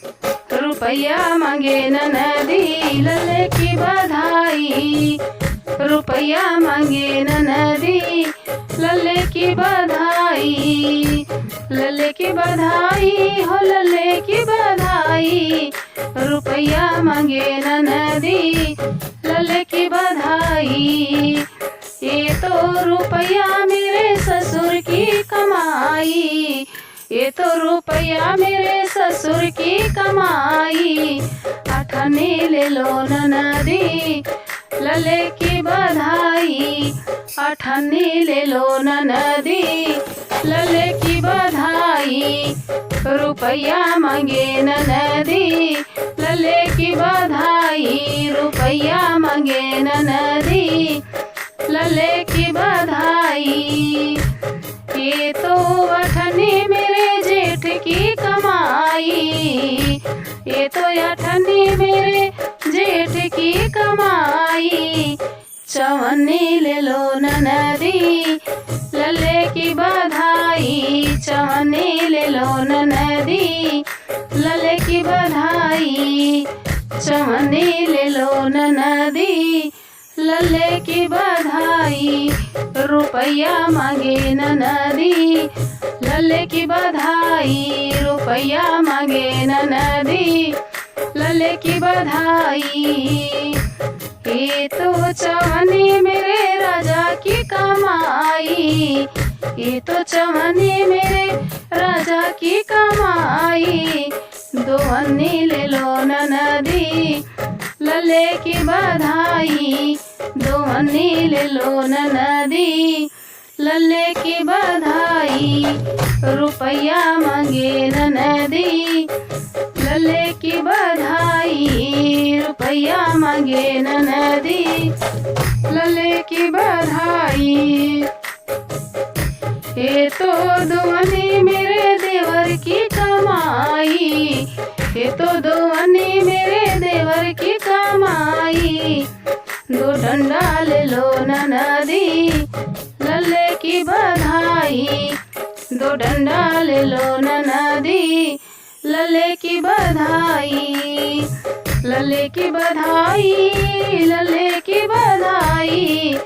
रुपया मांगे ननदी लल्ले की बधाई। रुपया मांगे ननदी लल्ले की बधाई। लल्ले की बधाई हो लल्ले की बधाई। रुपया मांगे ननदी लल्ले की बधाई। ये तो रुपया मेरे ससुर की कमाई। ये तो रुपया मेरे ससुर की कमाई। अठन्नी ले लो ननदी लल्ले की बधाई। अठन्नी ले लो ननदी लल्ले की बधाई। रुपया मांगे ननदी लल्ले की बधाई। रुपया मांगे ननदी लल्ले की बधाई। ये तो अठन्नी मेरे जेठ की कमाई। ये तो अठन्नी मेरे जेठ की कमाई। चवन्नी ले लो ननदी लल्ले की बधाई। चवन्नी ले लो ननदी लल्ले की बधाई। चवन्नी ले लो ननदी लल्ले की बधाई। रुपया मांगे ननदी लल्ले की बधाई। रुपया मांगे ननदी लल्ले की बधाई। ये तो चवन्नी मेरे राजा की कमाई। ये तो चवन्नी मेरे राजा की कमाई। दो अन्नी ले लो ननदी लल्ले की बधाई। दो अन्नी ले लो ननदी लल्ले की बधाई। रुपया मांगे ननदी लल्ले की बधाई। रुपया मांगे ननदी लल्ले की बधाई। ये तो दुआनी मेरे देवर की कमाई। ये तो दुआनी मेरे देवर की कमाई। दो डंडा ले लो ननदी लल्ले की बधाई। दो डंडा ले लो ननदी लल्ले की बधाई। लल्ले की बधाई लल्ले की बधाई।